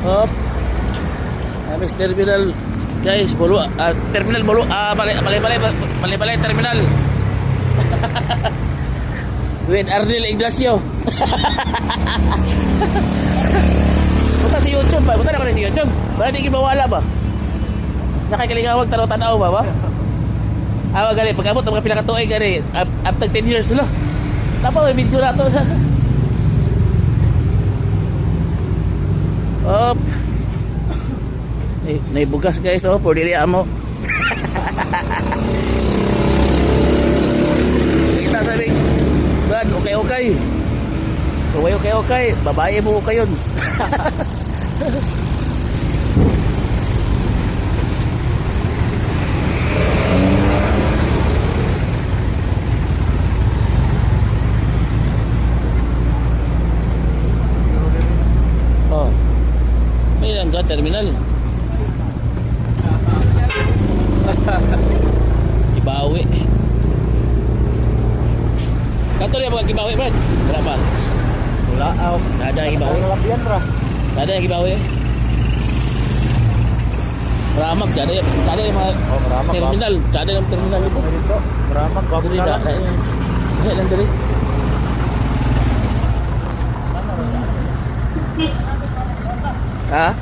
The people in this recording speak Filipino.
Hop. Amis terminal guys, bulu terminal bulu balay terminal. With Ardel Ignacio. Punta si YouTube ba? Punta na si YouTube. Ba di gibawala ba? Nakakalingawag tanaw-tanaw ba? Awa gali pag-abot ang mga pinakatuig gali after 10 years lo. Tapa may video na to sa. Op. Naibugas guys oh, por dili amo. Kita sabi. Brad, okay. Okay. Babae mo kayon. Oh. May langga terminal. Ibawi. Kanto niya mga gibawi, Brad? Berapa? Wala aw. Ada yang gibawi? Lapian ra. Ada yang gibawi? Ramak, ada yang mga Ramak. terminal. Ada yang terminal itu. Dito, ramak bago Dili na. Ayan lang dali. Ha?